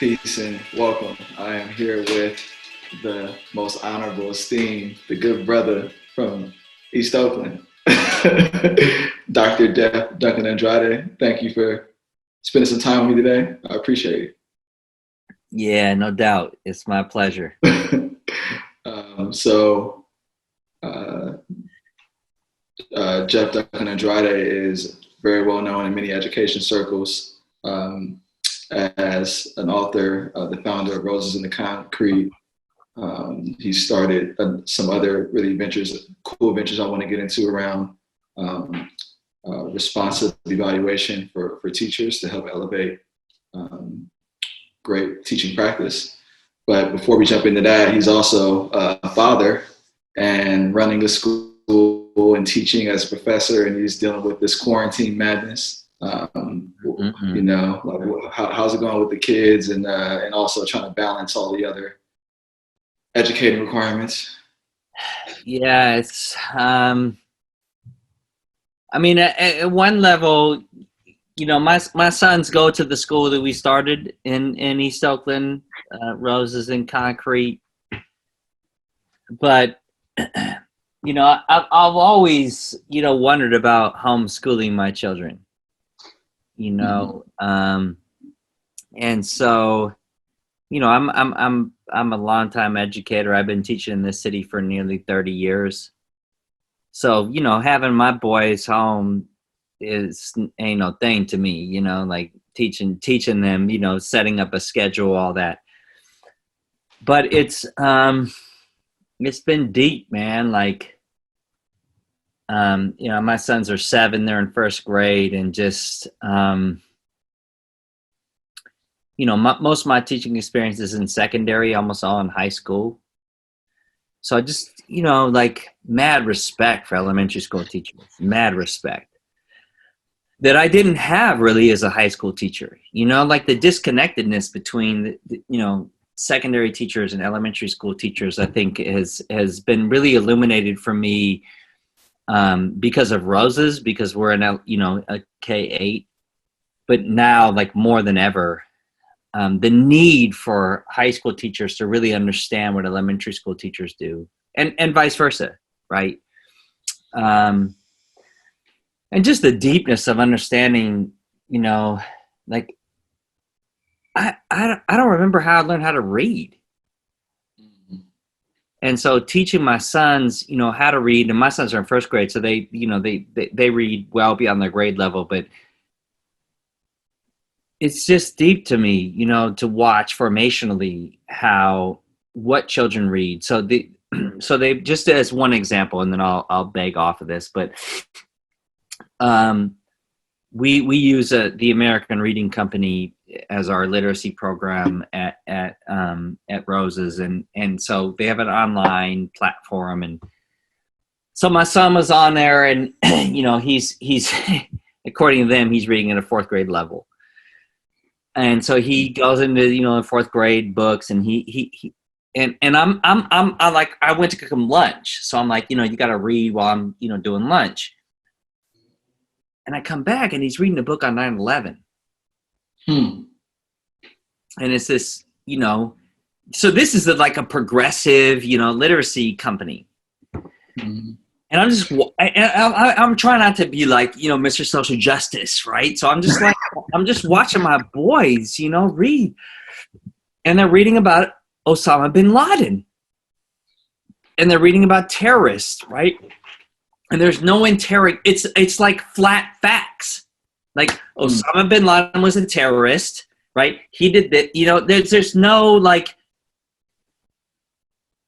Peace and welcome. I am here with the most honorable, esteemed, the good brother from East Oakland, Dr. Duncan-Andrade. Thank you for spending some time with me today. I appreciate Yeah, no doubt. It's my pleasure. it. so, uh, Jeff Duncan-Andrade is very well known in many education circles as an author, the founder of Roses in the Concrete. He started some other really cool ventures I want to get into around responsive evaluation for teachers to help elevate great teaching practice. But before we jump into that, he's also a father and running a school and teaching as a professor, and he's dealing with this quarantine madness. You know, like how's it going with the kids, and also trying to balance all the other educating requirements. Yeah, it's I mean, at one level, you know, my sons go to the school that we started in East Oakland, Roses in Concrete. But you know, I've always, you know, wondered about homeschooling my children. You know, and so, you know, I'm a longtime educator. I've been teaching in this city for nearly 30 years. So, you know, having my boys home ain't no thing to me, you know, like teaching them, you know, setting up a schedule, all that. But it's been deep, man. Like, you know, my sons are 7, they're in first grade, and just, you know, most of my teaching experience is in secondary, almost all in high school. So I just, you know, like mad respect for elementary school teachers, mad respect that I didn't have really as a high school teacher, you know, like the disconnectedness between, you know, secondary teachers and elementary school teachers, I think has been really illuminated for me because of Roses, because we're in you know, a K-8, but now like more than ever, the need for high school teachers to really understand what elementary school teachers do, and vice versa, right? And just the deepness of understanding, you know, like I don't remember how I learned how to read. And so teaching my sons, you know, how to read, and my sons are in first grade, so they, you know, they read well beyond their grade level, but it's just deep to me, you know, to watch formationally what children read. So they just as one example, and then I'll beg off of this, but we use the American Reading Company as our literacy program at Roses, and so they have an online platform, and so my son was on there, and you know, he's according to them, he's reading at a 4th grade level. And so he goes into, you know, 4th grade books, and I like, I went to cook him lunch. So I'm like, you know, you got to read while I'm, you know, doing lunch. And I come back and he's reading a book on 9/11. And it's this, you know, so this is like a progressive, you know, literacy company. And I'm just, I'm trying not to be like, you know, Mr. Social Justice, right? So I'm just like, I'm just watching my boys, you know, read. And they're reading about Osama bin Laden. And they're reading about terrorists, right? And there's no it's like flat facts. Like Osama bin Laden was a terrorist, right? He did that, you know, there's no like,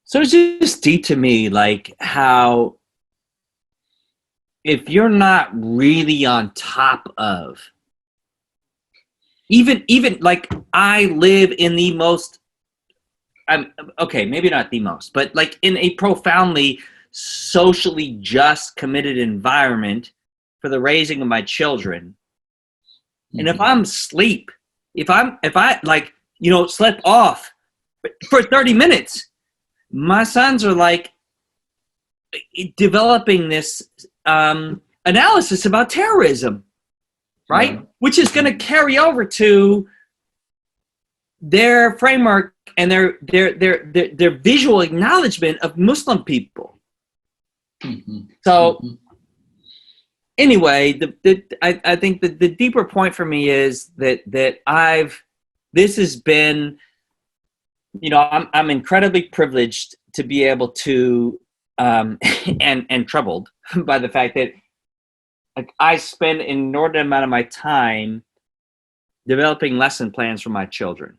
so it's just deep to me, like how, if you're not really on top of, even like I live in the most, okay, maybe not the most, but like in a profoundly socially just, committed environment for the raising of my children. And if I'm asleep, if I like, you know, slept off for 30 minutes, my sons are like developing this analysis about terrorism, right? Which is going to carry over to their framework and their visual acknowledgement of Muslim people. So anyway, I think that the deeper point for me is that this has been, I'm incredibly privileged to be able to and troubled by the fact that, like, I spend an inordinate amount of my time developing lesson plans for my children.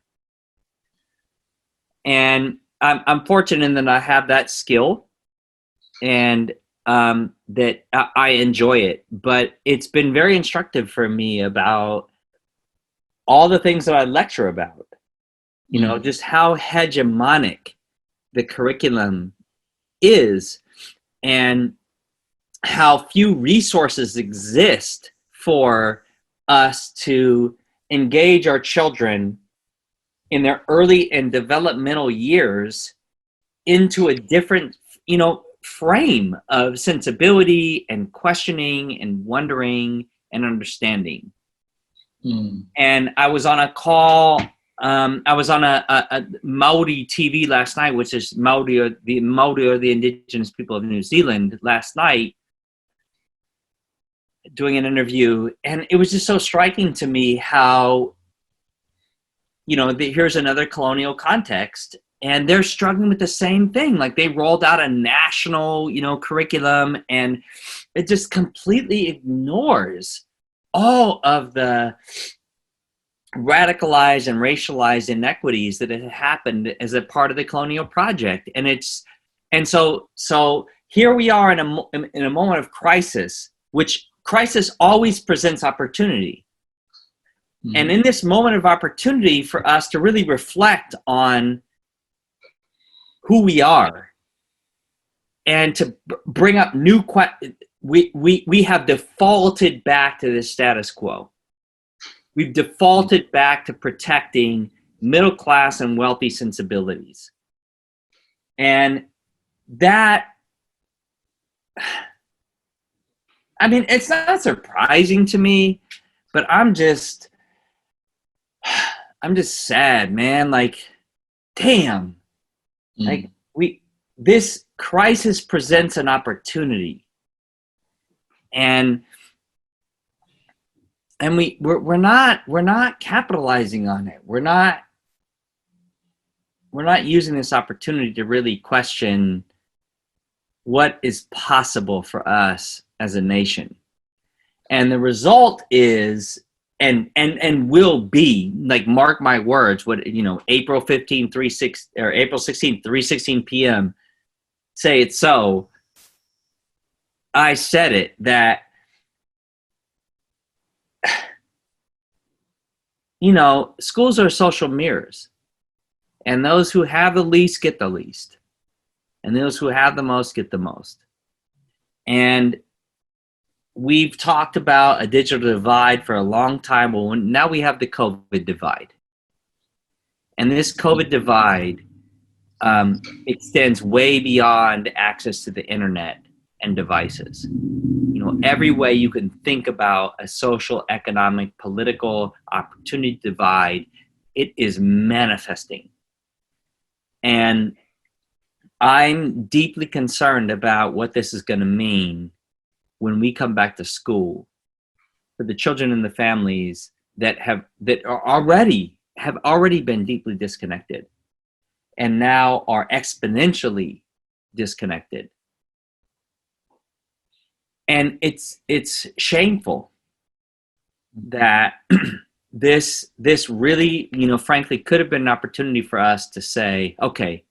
And I'm fortunate in that I have that skill, and that I enjoy it. But it's been very instructive for me about all the things that I lecture about, just how hegemonic the curriculum is, and how few resources exist for us to engage our children in their early and developmental years into a different, frame of sensibility and questioning and wondering and understanding. And I was on a call. I was on a Maori TV last night, which is Maori or the indigenous people of New Zealand, last night, doing an interview. And it was just so striking to me how, here's another colonial context, and they're struggling with the same thing. Like, they rolled out a national, curriculum, and it just completely ignores all of the radicalized and racialized inequities that had happened as a part of the colonial project. And so here we are in a moment of crisis, which crisis always presents opportunity. And in this moment of opportunity for us to really reflect on who we are and to bring up new we have defaulted back to the status quo. We've defaulted back to protecting middle class and wealthy sensibilities. And that, it's not surprising to me, but I'm just sad, man. Like, damn. Like, this crisis presents an opportunity. And we're not capitalizing on it. We're not using this opportunity to really question what is possible for us as a nation. And the result is, and will be, like, mark my words, what, April 16, 3:16 p.m. say it so. I said it, that, schools are social mirrors, and those who have the least get the least, and those who have the most get the most. And we've talked about a digital divide for a long time. Well, now we have the COVID divide. And this COVID divide extends way beyond access to the internet and devices. Every way you can think about a social, economic, political opportunity divide, it is manifesting. And I'm deeply concerned about what this is going to mean when we come back to school for the children and the families that have already been deeply disconnected and now are exponentially disconnected. And it's shameful that this really, frankly, could have been an opportunity for us to say, okay,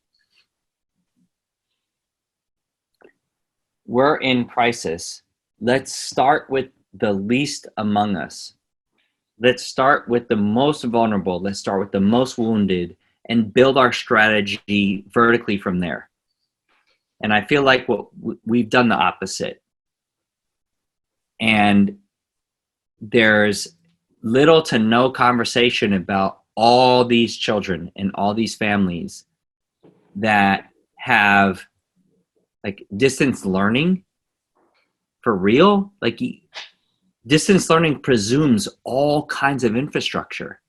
we're in crisis. Let's start with the least among us. Let's start with the most vulnerable. Let's start with the most wounded and build our strategy vertically from there. And I feel like we've done the opposite. And there's little to no conversation about all these children and all these families that have, like, distance learning for real. Like, distance learning presumes all kinds of infrastructure.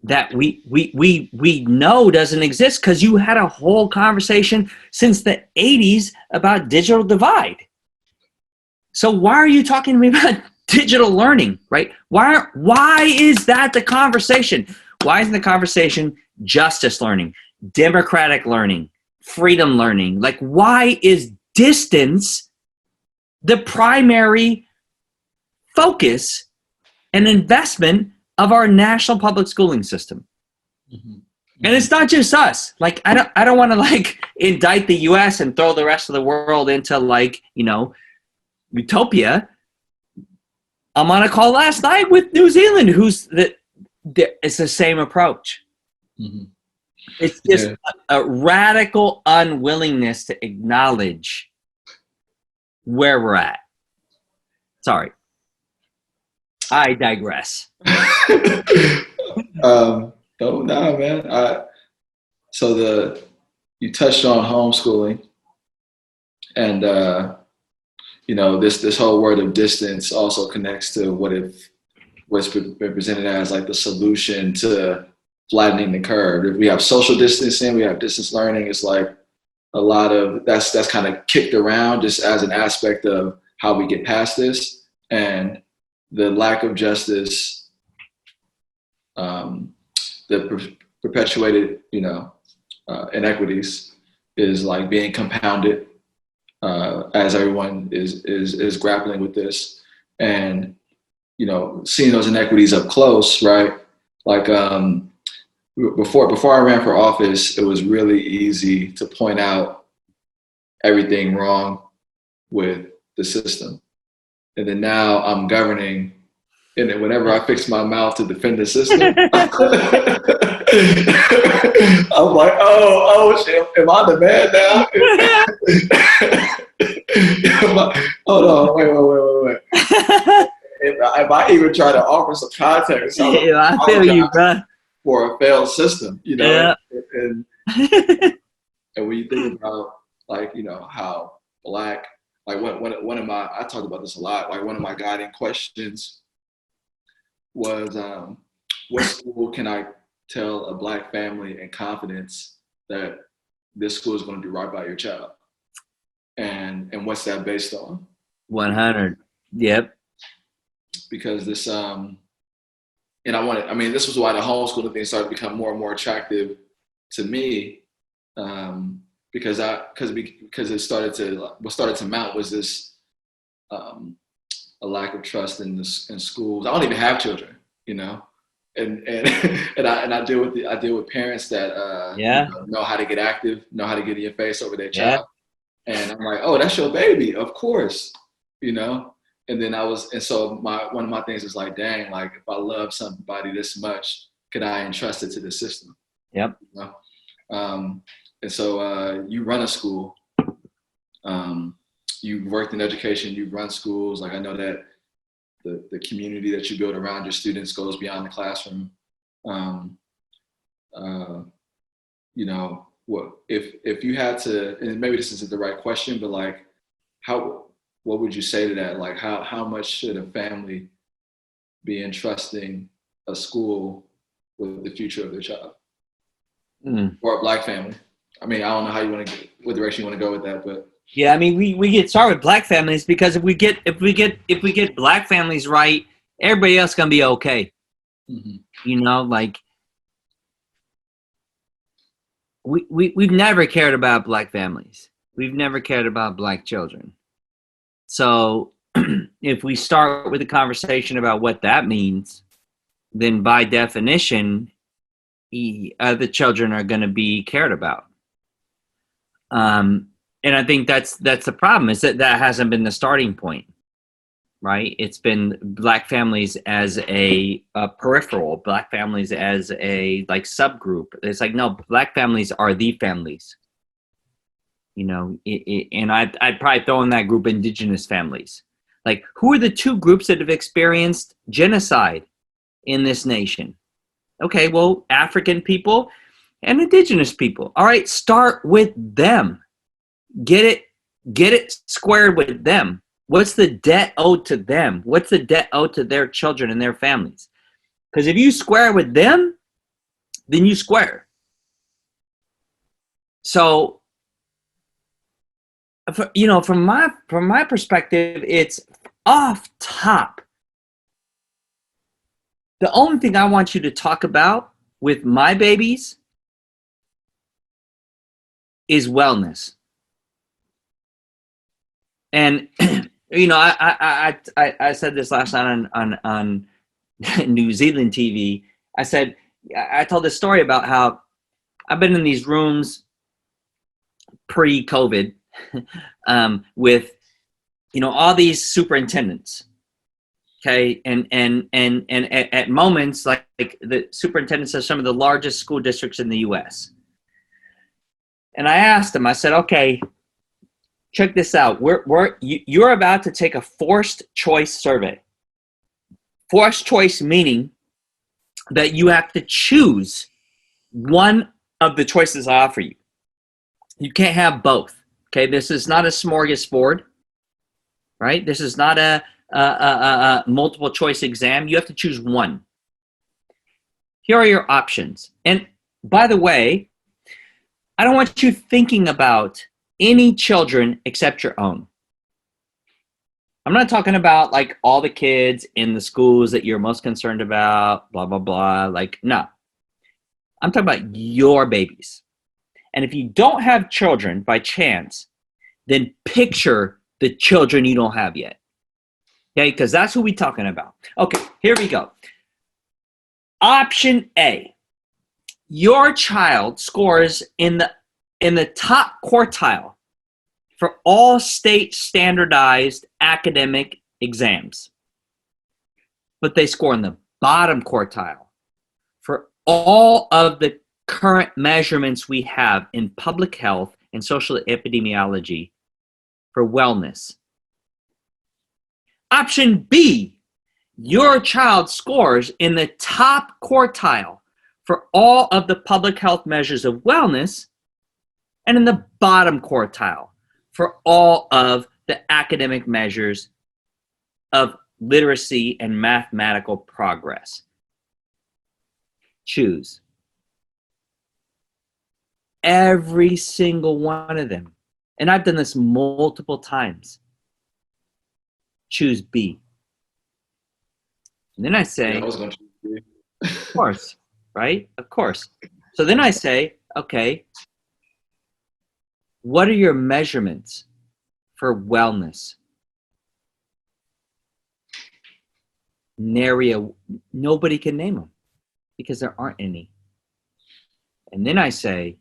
that we know doesn't exist, because you had a whole conversation since the 80s about digital divide. So why are you talking to me about digital learning, right? Why is that the conversation? Why isn't the conversation justice learning, democratic learning, freedom learning? Like, why is distance the primary focus and investment of our national public schooling system? Mm-hmm. And it's not just us. Like, I don't want to like indict the US and throw the rest of the world into like, utopia. I'm on a call last night with New Zealand, it's the same approach. Mm-hmm. It's just a radical unwillingness to acknowledge where we're at. Sorry. I digress. No, man. You touched on homeschooling, and this whole word of distance also connects to what's been presented as like the solution to flattening the curve. If we have social distancing, we have distance learning. It's like a lot of that's kind of kicked around just as an aspect of how we get past this, and the lack of justice, the perpetuated, inequities is like being compounded as everyone is grappling with this, and seeing those inequities up close, right? Like before I ran for office, it was really easy to point out everything wrong with the system. And then now I'm governing, and then whenever I fix my mouth to defend the system, I'm like, oh shit, am I the man now? Hold on, wait. If I even try to offer some context, I feel you, bro. For a failed system, Yeah. And when you think about like, how Black, like one of my, I talk about this a lot, like one of my guiding questions was, what school can I tell a Black family in confidence that this school is going to do right by your child? And what's that based on? 100. Yep. Because this, this was why the homeschooling thing started to become more and more attractive to me, because it started to mount was this a lack of trust in schools. I don't even have children, and I deal with parents that know how to get active, know how to get in your face over their child, and I'm like, oh, that's your baby, of course, And then so one of my things is like, dang, like if I love somebody this much, could I entrust it to the system? Yep. And so you run a school, you've worked in education, you've run schools. Like I know that the community that you build around your students goes beyond the classroom. What if you had to, and maybe this isn't the right question, but like what would you say to that? Like how much should a family be entrusting a school with the future of their child? Or a Black family? I mean, I don't know what direction you want to go with that, but yeah, I mean, we get started with Black families because if we get Black families right, everybody else gonna be okay. Mm-hmm. Like we've never cared about Black families. We've never cared about Black children. So if we start with a conversation about what that means, then by definition, the children are going to be cared about. And I think that's the problem, is that hasn't been the starting point, right? It's been Black families as a peripheral, Black families as a like subgroup. It's like, no, Black families are the families. And I'd probably throw in that group Indigenous families. Like, who are the two groups that have experienced genocide in this nation? Okay, well, African people and Indigenous people. All right, start with them. Get it squared with them. What's the debt owed to them? What's the debt owed to their children and their families? Because if you square with them, then you square. So, from my perspective, it's off top. The only thing I want you to talk about with my babies is wellness. And I said this last night on New Zealand TV. I told this story about how I've been in these rooms pre-COVID with all these superintendents. Okay, and at moments like the superintendents of some of the largest school districts in the U.S. And I asked them, I said, okay, check this out. You're about to take a forced choice survey. Forced choice meaning that you have to choose one of the choices I offer you. You can't have both. Okay, this is not a smorgasbord, right? This is not a multiple choice exam. You have to choose one. Here are your options. And by the way, I don't want you thinking about any children except your own. I'm not talking about like all the kids in the schools that you're most concerned about, blah, blah, blah. Like, no. I'm talking about your babies. And if you don't have children by chance, then picture the children you don't have yet. Okay, because that's who we're talking about. Okay, here we go. Option A. Your child scores in the top quartile for all state standardized academic exams. But they score in the bottom quartile for all of the current measurements we have in public health and social epidemiology for wellness. Option B, your child scores in the top quartile for all of the public health measures of wellness and in the bottom quartile for all of the academic measures of literacy and mathematical progress. Choose. Every single one of them. And I've done this multiple times. Choose B. And then I say, I was going to choose B. Of course, right? Of course. So then I say, okay, what are your measurements for wellness? Nobody can name them because there aren't any. And then I say,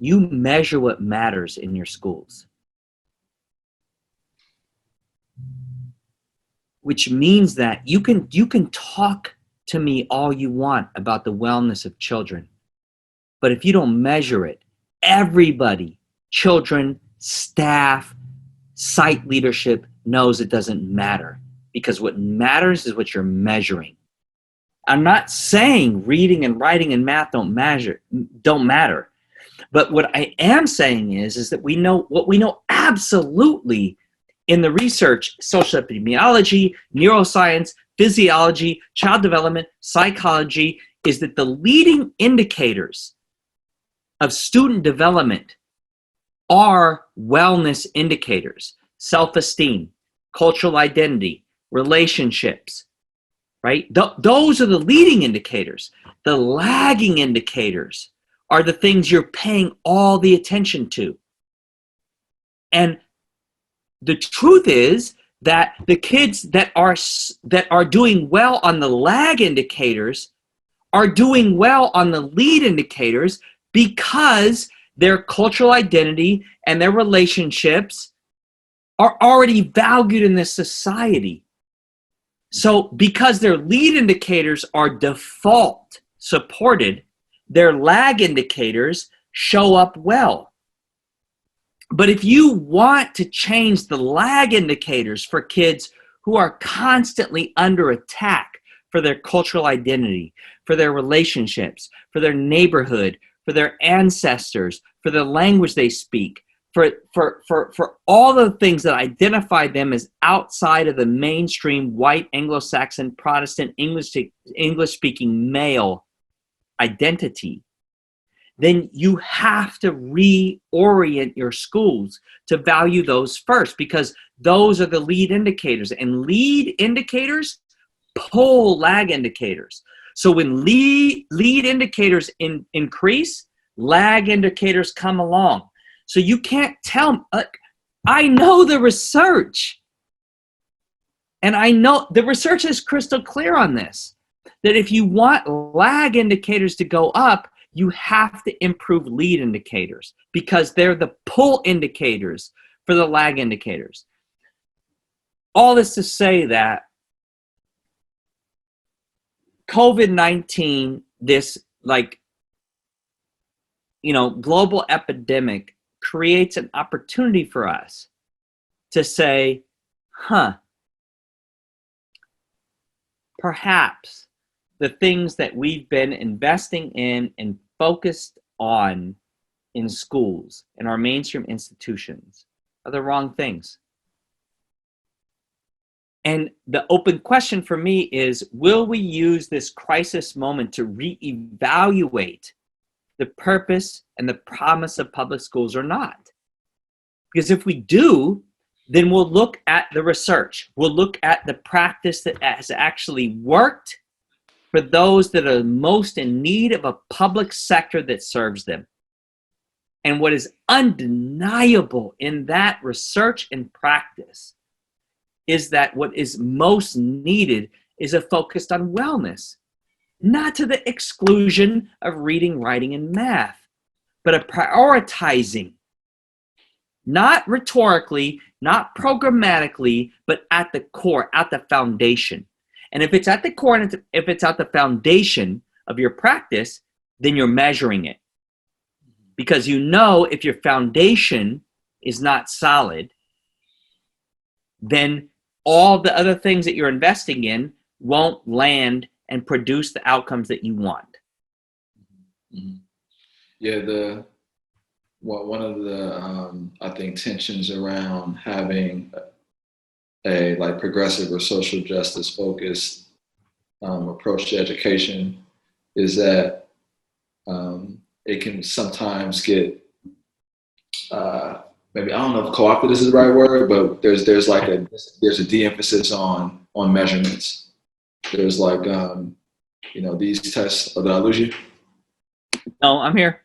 you measure what matters in your schools. Which means that you can talk to me all you want about the wellness of children. But if you don't measure it, everybody, children, staff, site leadership knows it doesn't matter. Because what matters is what you're measuring. I'm not saying reading and writing and math don't matter. But what I am saying is that we know what we know absolutely in the research, social epidemiology, neuroscience, physiology, child development, psychology, is that the leading indicators of student development are wellness indicators: self-esteem, cultural identity, relationships, right? Those are the leading indicators. The lagging indicators are the things you're paying all the attention to. And the truth is that the kids that are doing well on the lag indicators are doing well on the lead indicators because their cultural identity and their relationships are already valued in this society. So because their lead indicators are default supported, their lag indicators show up well. But if you want to change the lag indicators for kids who are constantly under attack for their cultural identity, for their relationships, for their neighborhood, for their ancestors, for the language they speak, for all the things that identify them as outside of the mainstream white Anglo-Saxon Protestant English-speaking male identity, then you have to reorient your schools to value those first, because those are the lead indicators, and lead indicators pull lag indicators. So when lead indicators increase, lag indicators come along. So you can't tell. I know the research, and I know the research is crystal clear on this, that if you want lag indicators to go up, you have to improve lead indicators, because they're the pull indicators for the lag indicators. All this to say that COVID-19, this global epidemic, creates an opportunity for us to say, perhaps the things that we've been investing in and focused on in schools, in our mainstream institutions, are the wrong things. And the open question for me is, will we use this crisis moment to reevaluate the purpose and the promise of public schools or not? Because if we do, then we'll look at the research. We'll look at the practice that has actually worked for those that are most in need of a public sector that serves them. And what is undeniable in that research and practice is that what is most needed is a focus on wellness, not to the exclusion of reading, writing, and math, but a prioritizing, not rhetorically, not programmatically, but at the core, at the foundation. And if it's at the core, and if it's at the foundation of your practice, then you're measuring it. Because you know if your foundation is not solid, then all the other things that you're investing in won't land and produce the outcomes that you want. Mm-hmm. Yeah, one of the I think tensions around having a progressive or social justice focused approach to education is that it can sometimes get maybe, I don't know if co-opted is the right word, but there's a de-emphasis on measurements. There's these tests. Oh, did I lose you? No, I'm here.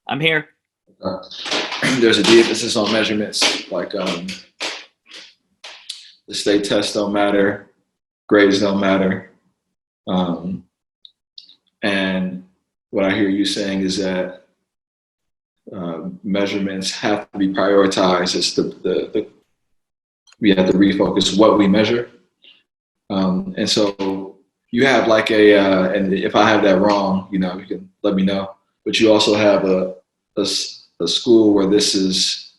I'm here. There's a de-emphasis on measurements, the state tests don't matter, grades don't matter. And what I hear you saying is that measurements have to be prioritized. It's we have to refocus what we measure. And so you have and if I have that wrong, you can let me know. But you also have a school where this is,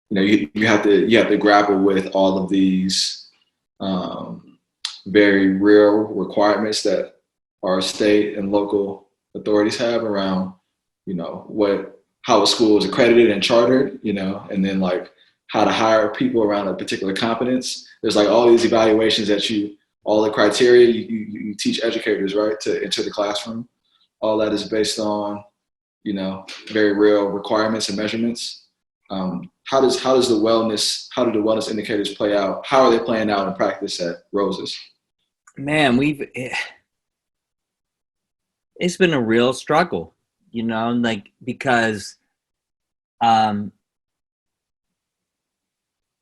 you have to grapple with all of these very real requirements that our state and local authorities have around, how a school is accredited and chartered, and then how to hire people around a particular competence. There's all these evaluations all the criteria you teach educators, right, to enter the classroom. All that is based on, very real requirements and measurements. How do the wellness indicators play out? How are they playing out in practice at Rose's? Man, it's been a real struggle, because,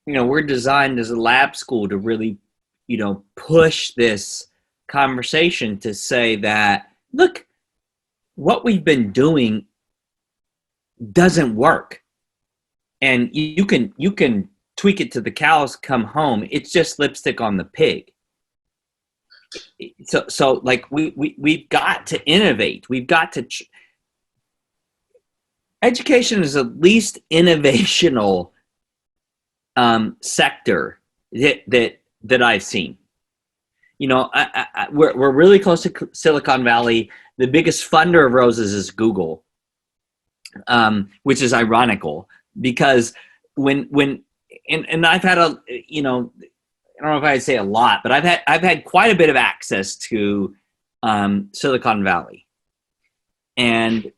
we're designed as a lab school to really, push this conversation to say that, look, what we've been doing doesn't work. And you can tweak it to the cows come home. It's just lipstick on the pig. So we've got to innovate. We've got to. Education is the least innovational sector that I've seen. We're really close to Silicon Valley. The biggest funder of Roses is Google, which is ironical because when I've had I don't know if I'd say a lot, but I've had quite a bit of access to Silicon Valley, and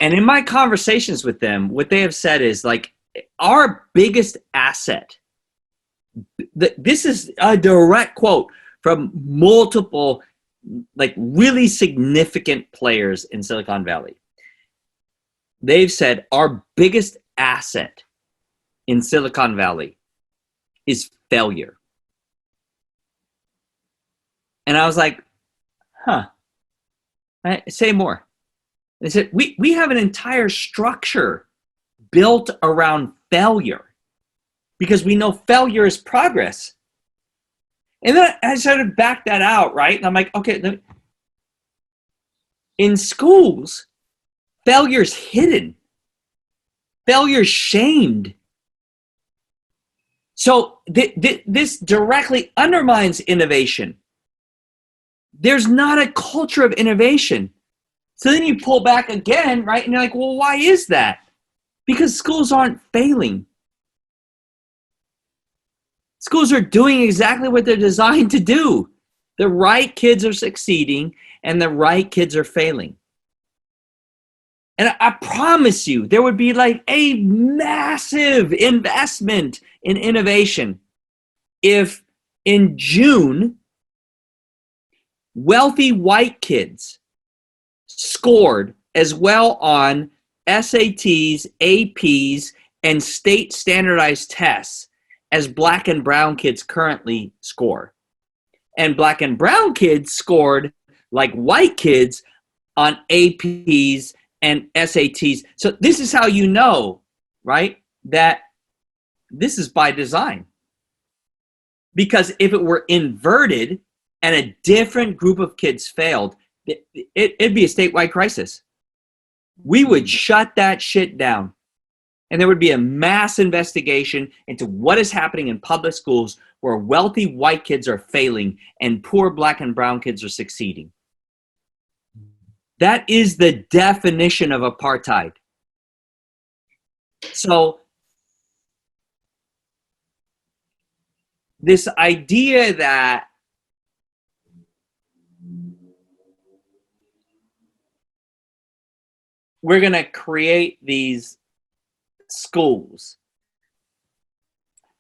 in my conversations with them, what they have said is like our biggest asset. This is a direct quote from multiple, like really significant players in Silicon Valley. They've said our biggest asset in Silicon Valley is failure. And I was like, huh. Say more. They said, we have an entire structure built around failure because we know failure is progress. And then I started to back that out, right? And I'm like, okay, in schools, failure's hidden. Failure's shamed. So this directly undermines innovation. There's not a culture of innovation. So then you pull back again, right? And you're like, well, why is that? Because schools aren't failing. Schools are doing exactly what they're designed to do. The right kids are succeeding and the right kids are failing. And I promise you, there would be like a massive investment in innovation if in June, wealthy white kids scored as well on SATs, APs, and state standardized tests as black and brown kids currently score. And black and brown kids scored like white kids on APs and SATs. So this is how you know, right, that this is by design. Because if it were inverted and a different group of kids failed, it'd be a statewide crisis. We would shut that shit down. And there would be a mass investigation into what is happening in public schools where wealthy white kids are failing and poor black and brown kids are succeeding. That is the definition of apartheid. So this idea that we're going to create these schools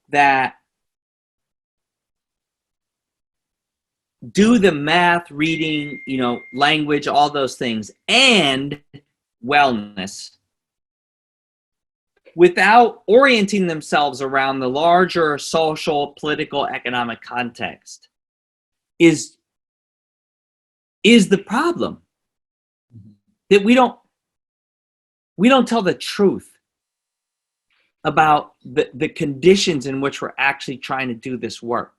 that do the math, reading, language, all those things, and wellness without orienting themselves around the larger social, political, economic context is the problem. That we don't tell the truth about the conditions in which we're actually trying to do this work.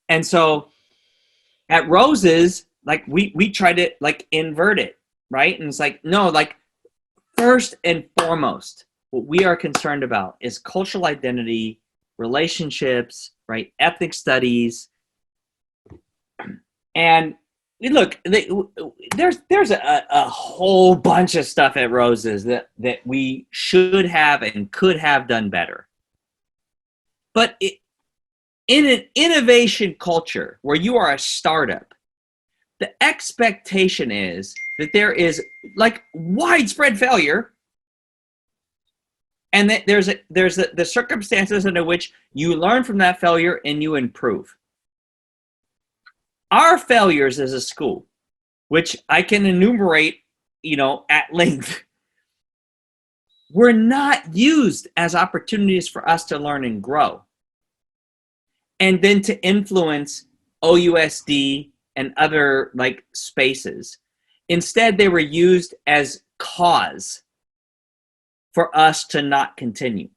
And so at Roses, like we try to like invert it, right? And it's like, no, like first and foremost, what we are concerned about is cultural identity, relationships, right? Ethnic studies. And look, there's a whole bunch of stuff at Roses that we should have and could have done better. But in an innovation culture where you are a startup, the expectation is that there is like widespread failure, and that there's the circumstances under which you learn from that failure and you improve. Our failures as a school, which I can enumerate, at length, were not used as opportunities for us to learn and grow. And then to influence OUSD and other like spaces. Instead, they were used as cause for us to not continue.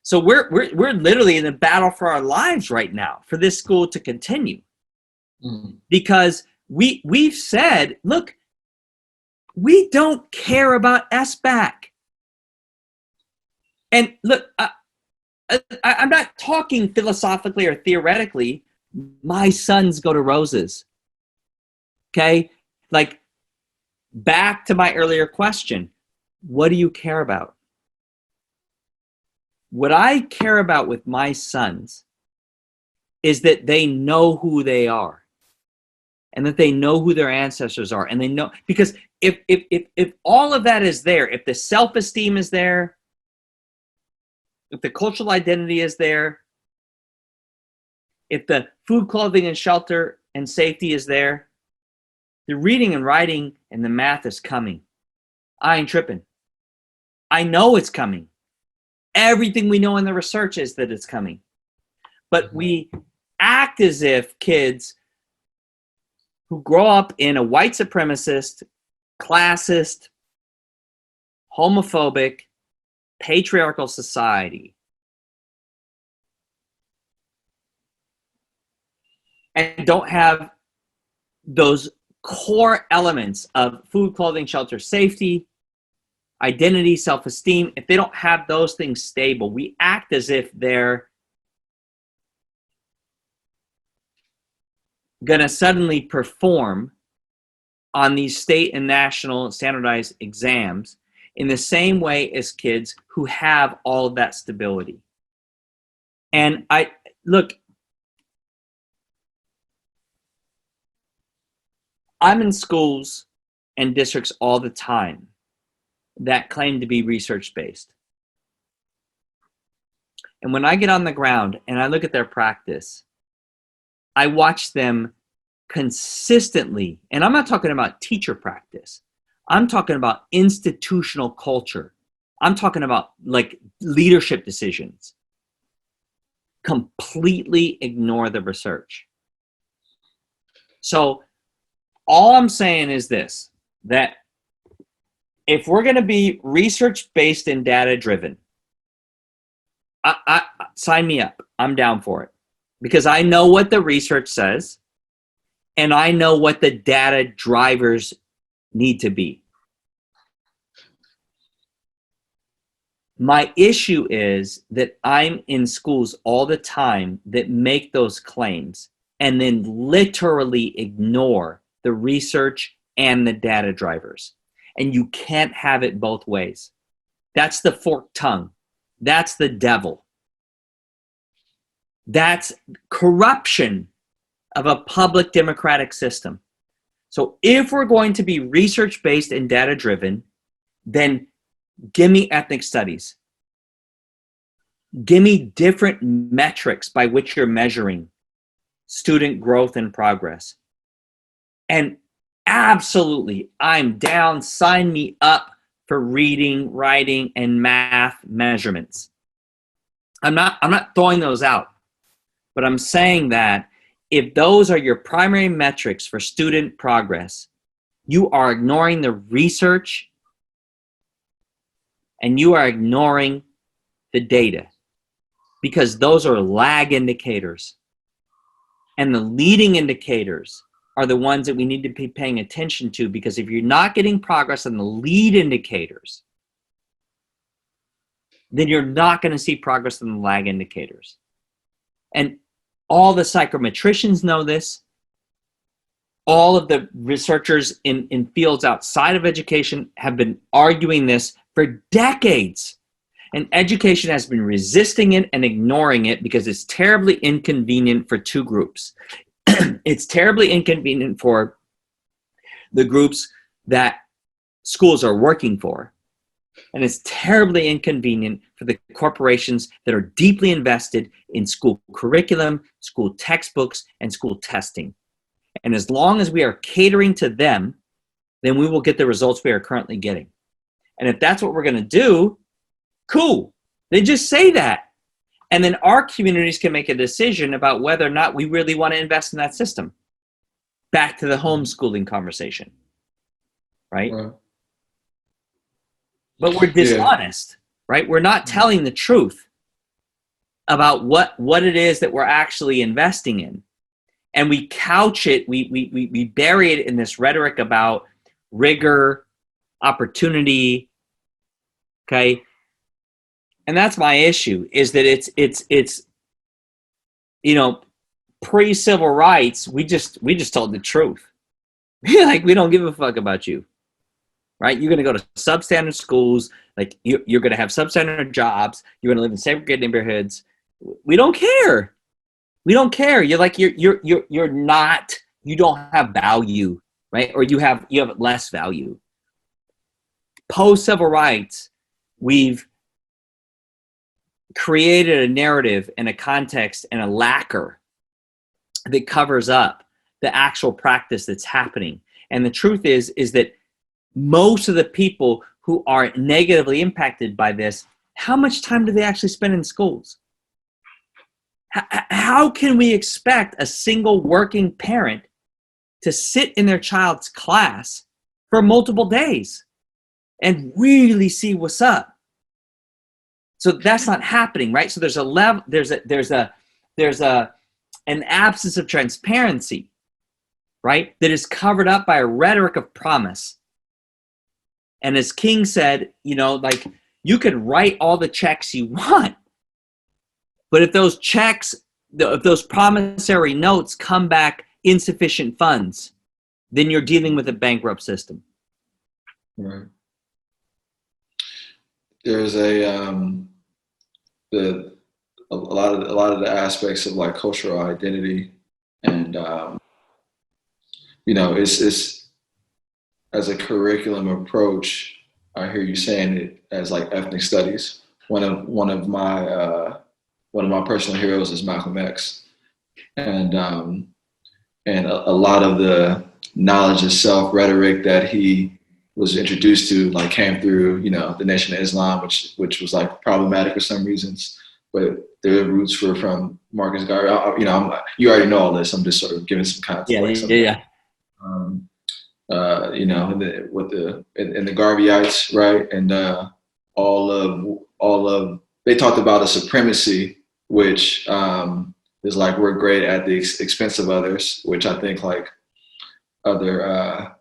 So we're literally in a battle for our lives right now for this school to continue. Because we've said, look, we don't care about SBAC. And look, I'm not talking philosophically or theoretically. My sons go to Roses. Okay? Like, back to my earlier question. What do you care about? what I care about with my sons is that they know who they are and that they know who their ancestors are. And they know, because if all of that is there, if the self-esteem is there, if the cultural identity is there, if the food, clothing, and shelter and safety is there, the reading and writing and the math is coming. I ain't tripping. I know it's coming. Everything we know in the research is that it's coming. But we act as if kids who grow up in a white supremacist, classist, homophobic, patriarchal society and don't have those core elements of food, clothing, shelter, safety, identity, self-esteem, if they don't have those things stable, we act as if they're going to suddenly perform on these state and national standardized exams in the same way as kids who have all of that stability. And I'm in schools and districts all the time that claim to be research-based. And when I get on the ground and I look at their practice, I watch them consistently, and I'm not talking about teacher practice. I'm talking about institutional culture. I'm talking about like leadership decisions. Completely ignore the research. So all I'm saying is this, that if we're going to be research-based and data-driven, I sign me up. I'm down for it. Because I know what the research says, and I know what the data drivers need to be. My issue is that I'm in schools all the time that make those claims and then literally ignore the research and the data drivers. And you can't have it both ways. That's the forked tongue. That's the devil. That's corruption of a public democratic system. So if we're going to be research-based and data-driven, then give me ethnic studies. Give me different metrics by which you're measuring student growth and progress. And absolutely, I'm down. Sign me up for reading, writing, and math measurements. I'm not throwing those out. But I'm saying that if those are your primary metrics for student progress, you are ignoring the research and you are ignoring the data, because those are lag indicators. And the leading indicators are the ones that we need to be paying attention to, because if you're not getting progress on the lead indicators, then you're not going to see progress in the lag indicators. And all the psychometricians know this. All of the researchers in fields outside of education have been arguing this for decades. And education has been resisting it and ignoring it because it's terribly inconvenient for two groups. It's terribly inconvenient for the groups that schools are working for. And it's terribly inconvenient for the corporations that are deeply invested in school curriculum, school textbooks, and school testing. And as long as we are catering to them, then we will get the results we are currently getting. And if that's what we're going to do, cool. Then just say that. And then our communities can make a decision about whether or not we really want to invest in that system. Back to the homeschooling conversation, right? But we're dishonest, right? We're not telling the truth about what it is that we're actually investing in. And we couch it, we bury it in this rhetoric about rigor, opportunity, okay? And that's my issue, is that it's you know, pre-civil rights, we just told the truth. Like, we don't give a fuck about you. right? You're going to go to substandard schools. Like you're going to have substandard jobs. You're going to live in segregated neighborhoods. We don't care. We don't care. You're like, you're not, you don't have value, right? Or you have less value. Post civil rights, we've created a narrative and a context and a lacquer that covers up the actual practice that's happening. And the truth is that most of the people who are negatively impacted by this, how much time do they actually spend in schools? How can we expect a single working parent to sit in their child's class for multiple days and really see what's up? So that's not happening, right? So there's a level, there's an absence of transparency, right? That is covered up by a rhetoric of promise. And as King said, like, you can write all the checks you want, but if those checks, if those promissory notes come back insufficient funds, then you're dealing with a bankrupt system. Right. There's a lot of the aspects of like cultural identity, and it's as a curriculum approach. I hear you saying it as like ethnic studies. One of my personal heroes is Malcolm X, and a lot of the knowledge of self rhetoric that he was introduced to like came through the Nation of Islam, which was like problematic for some reasons, but their roots were from Marcus Garvey. You already know all this. I'm just sort of giving some context. Yeah. In the Garveyites, right, and all of they talked about a supremacy, which is like we're great at the expense of others, which I think like other,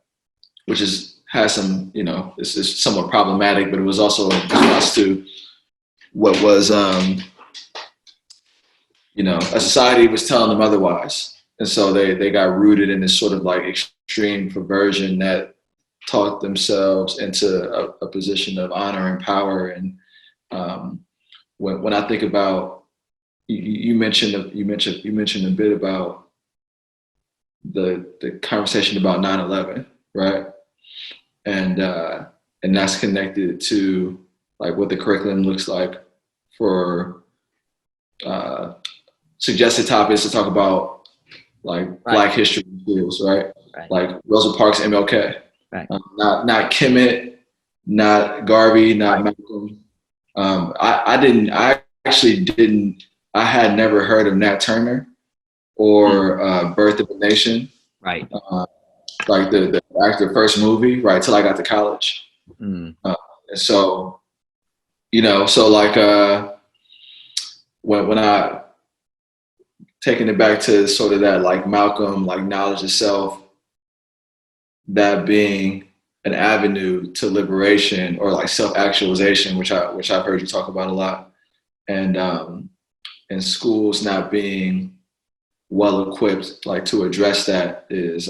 has some, this is somewhat problematic, but it was also in response to what was, a society was telling them otherwise. And so they got rooted in this sort of like extreme perversion that taught themselves into a position of honor and power. And when I think about, you mentioned a bit about the conversation about 9/11, right? And that's connected to like what the curriculum looks like for suggested topics to talk about like Black history in schools, right? Like Rosa Parks, MLK, right? Not Kemet, not Garvey, not Malcolm. I actually didn't. I had never heard of Nat Turner or Birth of a Nation, right? Like the first movie, right? Till I got to college, and so when I taking it back to sort of that like Malcolm, like knowledge of self, that being an avenue to liberation or like self-actualization, which I've heard you talk about a lot, and schools not being well equipped like to address that is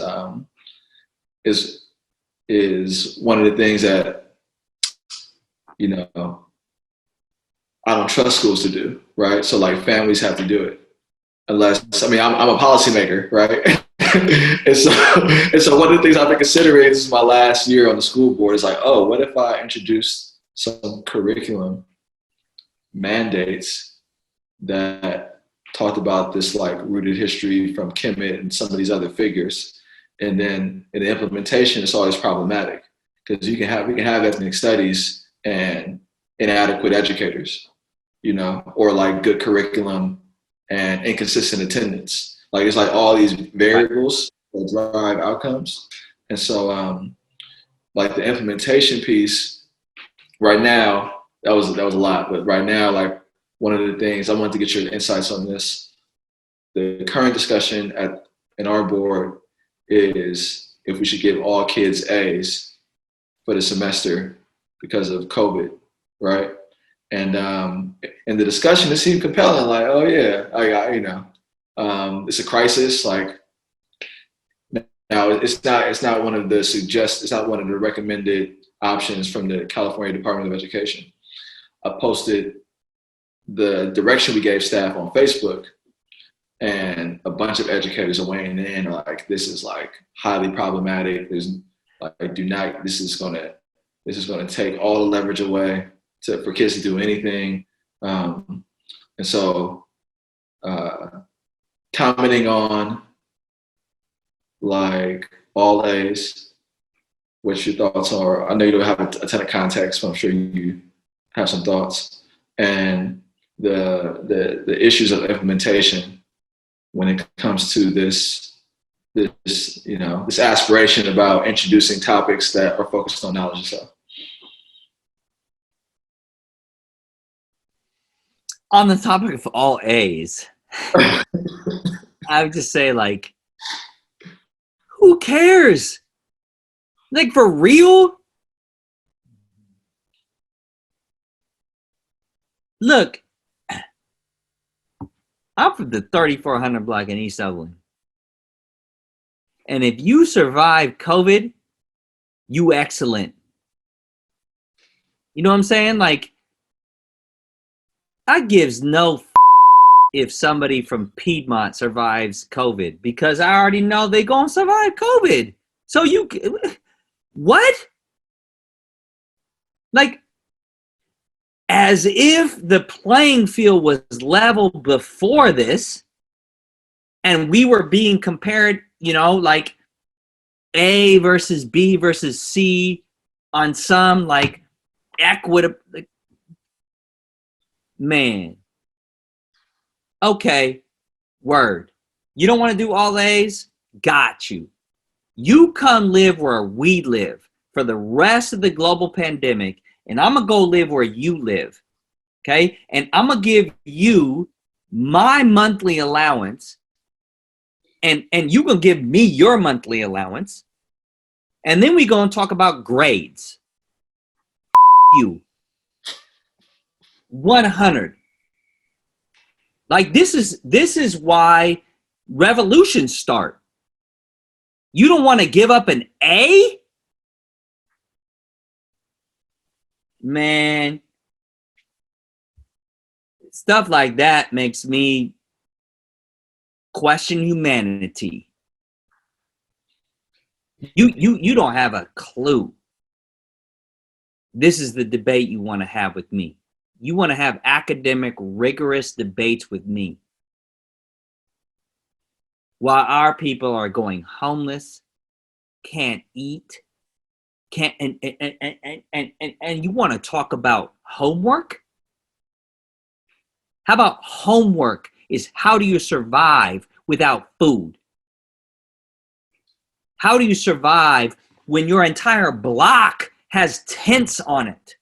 one of the things that I don't trust schools to do, right? So like families have to do it. Unless, I'm a policymaker, right? and so one of the things I've been considering, this is my last year on the school board, is like, oh, what if I introduced some curriculum mandates that talked about this like rooted history from Kemet and some of these other figures, and then in the implementation, it's always problematic because we can have ethnic studies and inadequate educators, or like good curriculum and inconsistent attendance. Like it's like all these variables that drive outcomes. And so like the implementation piece right now, that was a lot, but right now, like one of the things I wanted to get your insights on this, the current discussion in our board is if we should give all kids A's for the semester because of COVID, right? And in the discussion, it seemed compelling. Like, oh yeah, it's a crisis. Like Now, it's not one of the recommended options from the California Department of Education. I posted the direction we gave staff on Facebook, and a bunch of educators are weighing in, like, this is like highly problematic. There's like, do not, this is gonna take all the leverage away for kids to do anything. And so commenting on like all A's, what your thoughts are. I know you don't have a ton of context, but I'm sure you have some thoughts. And the issues of implementation when it comes to this aspiration about introducing topics that are focused on knowledge and stuff. On the topic of all A's, I would just say, like, who cares? Like, for real? Look, I'm from the 3400 block in East Oakland. And if you survive COVID, you excellent. You know what I'm saying? Like, I gives no f- if somebody from Piedmont survives COVID, because I already know they gonna survive COVID. So what? Like, as if the playing field was level before this and we were being compared, like A versus B versus C on some like equitable. Like, man. Okay, word. You don't want to do all A's? Got you. You come live where we live for the rest of the global pandemic, and I'm going to go live where you live, okay? And I'm going to give you my monthly allowance, and you going to give me your monthly allowance, and then we going to talk about grades. You. 100. Like, this is why revolutions start. You don't want to give up an A? Man, stuff like that makes me question humanity. You don't have a clue. This is the debate you want to have with me. You want to have academic, rigorous debates with me, while our people are going homeless, can't eat, and you want to talk about homework? How about homework is how do you survive without food? How do you survive when your entire block has tents on it?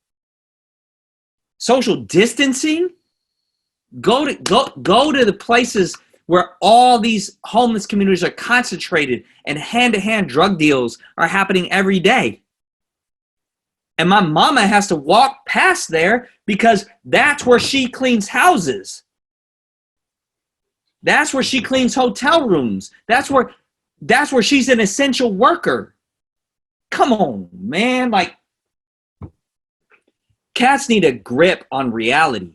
Social distancing? Go to the places where all these homeless communities are concentrated and hand-to-hand drug deals are happening every day. And my mama has to walk past there because that's where she cleans houses. That's where she cleans hotel rooms. That's where she's an essential worker. Come on, man. Like, cats need a grip on reality.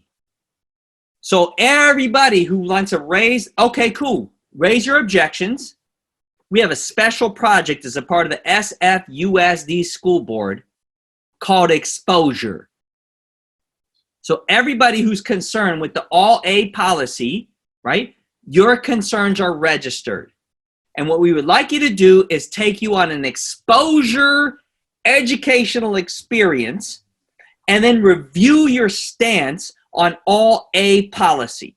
So everybody who wants to raise, okay, cool. Raise your objections. We have a special project as a part of the SFUSD school board called Exposure. So everybody who's concerned with the all A policy, right? Your concerns are registered. And what we would like you to do is take you on an exposure educational experience and then review your stance on all A policy.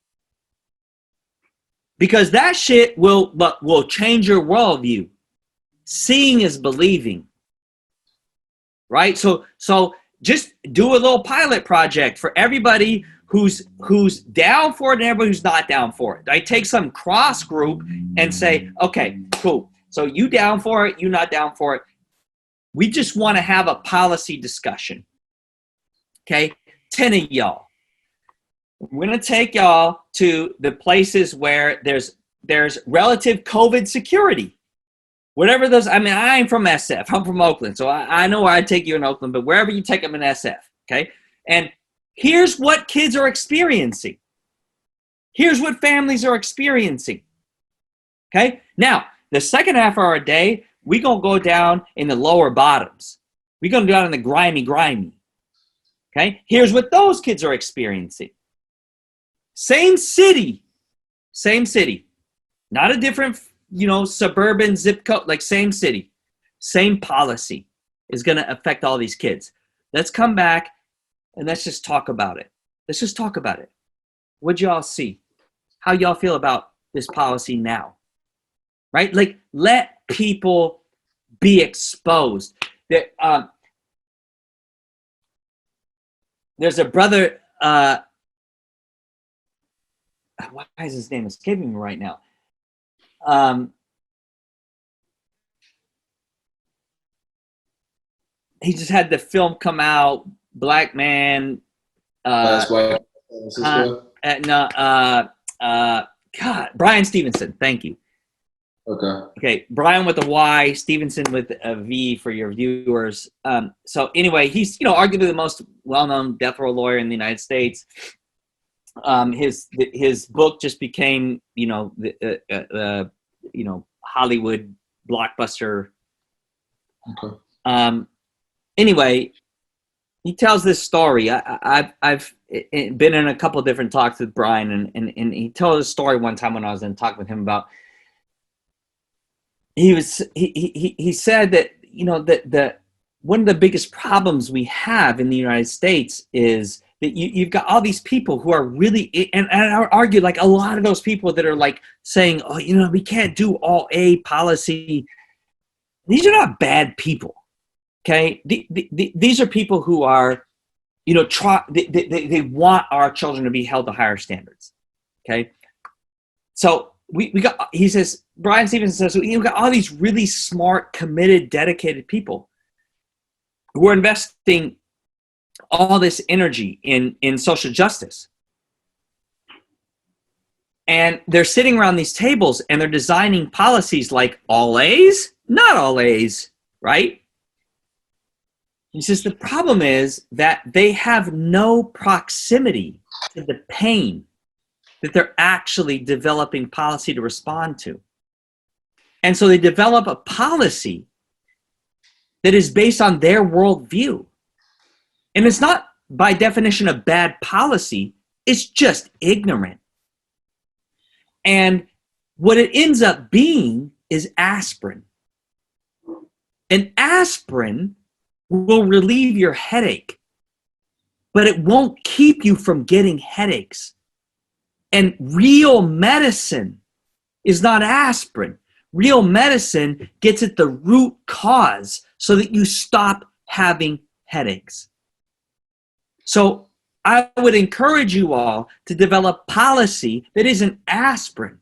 Because that shit will change your worldview. Seeing is believing. Right? So just do a little pilot project for everybody who's down for it and everybody who's not down for it. I take some cross group and say, okay, cool. So you down for it, you not down for it. We just want to have a policy discussion. Okay? 10 of y'all. We're going to take y'all to the places where there's relative COVID security. whatever those, I mean, I ain't from SF. I'm from Oakland. So I know where I'd take you in Oakland, but wherever you take them in SF, okay? And here's what kids are experiencing. Here's what families are experiencing, okay? Now, the second half of our day, we're going to go down in the lower bottoms. We're going to go down in the grimy, okay? Here's what those kids are experiencing. Same city, not a different, suburban zip code, like same city, same policy is going to affect all these kids. Let's come back and let's just talk about it. What'd y'all see? How y'all feel about this policy now? Right? Like, let people be exposed. There's a brother, why is his name escaping me right now? He just had the film come out, Black Man. Last White. God, Brian Stevenson. Thank you. Okay, Brian with a Y, Stevenson with a V for your viewers. So anyway, he's arguably the most well-known death row lawyer in the United States. His book just became Hollywood blockbuster. Okay. Anyway, he tells this story. I've been in a couple of different talks with Brian, and he told a story one time when I was in talk with him about. He said that that one of the biggest problems we have in the United States is that you've got all these people who are really, and I would argue, like, a lot of those people that are like saying, oh, we can't do all A policy. These are not bad people, okay? These are people who are, they want our children to be held to higher standards, okay? So we got, he says, Brian Stevenson says, we've got all these really smart, committed, dedicated people who are investing all this energy in social justice. And they're sitting around these tables and they're designing policies like all A's, not all A's, right? He says the problem is that they have no proximity to the pain that they're actually developing policy to respond to. And so they develop a policy that is based on their worldview. And it's not by definition a bad policy, it's just ignorant. And what it ends up being is aspirin. And aspirin will relieve your headache, but it won't keep you from getting headaches. And real medicine is not aspirin. Real medicine gets at the root cause so that you stop having headaches. So I would encourage you all to develop policy that isn't aspirin.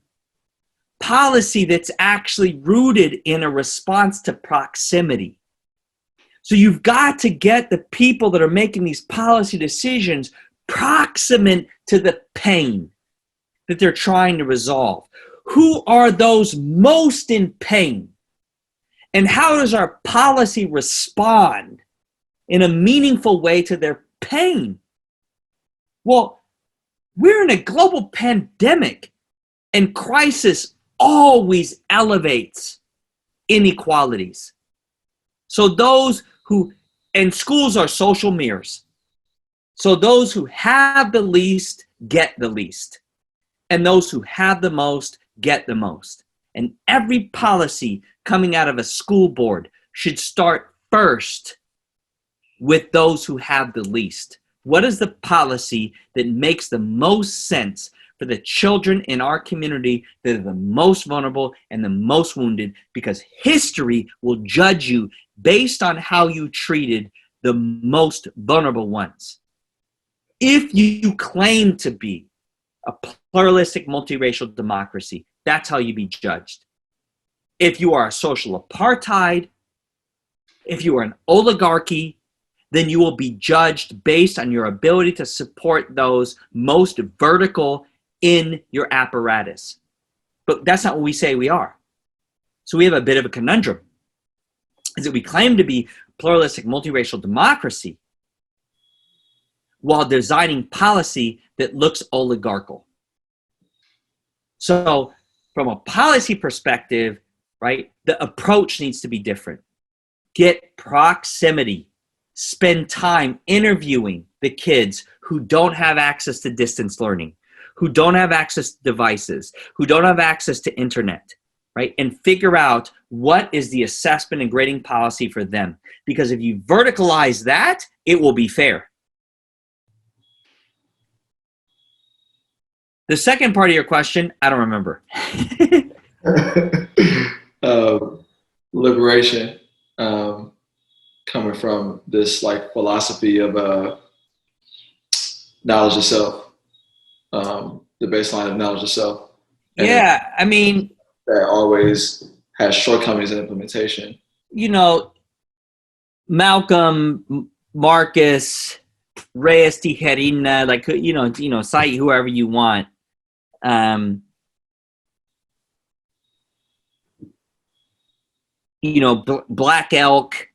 Policy that's actually rooted in a response to proximity. So you've got to get the people that are making these policy decisions proximate to the pain that they're trying to resolve. Who are those most in pain? And how does our policy respond in a meaningful way to their pain? Well, we're in a global pandemic, and crisis always elevates inequalities. So those who, and schools are social mirrors. So those who have the least get the least. And those who have the most get the most. And every policy coming out of a school board should start first with those who have the least. What is the policy that makes the most sense for the children in our community that are the most vulnerable and the most wounded? Because history will judge you based on how you treated the most vulnerable ones. If you claim to be a pluralistic, multiracial democracy, that's how you be judged. If you are a social apartheid, if you are an oligarchy, then you will be judged based on your ability to support those most vertical in your apparatus. But that's not what we say we are. So we have a bit of a conundrum, is that we claim to be pluralistic, multiracial democracy while designing policy that looks oligarchical. So from a policy perspective, right, the approach needs to be different. Get proximity. Spend time interviewing the kids who don't have access to distance learning, who don't have access to devices, who don't have access to internet, right? And figure out what is the assessment and grading policy for them. Because if you verticalize that, it will be fair. The second part of your question, I don't remember. Liberation, coming from this like philosophy of knowledge of self, the baseline of knowledge of self. And yeah, I mean, that always has shortcomings in implementation. You know, Malcolm, Marcus, Reyes Tijerina, like, cite whoever you want. Black Elk,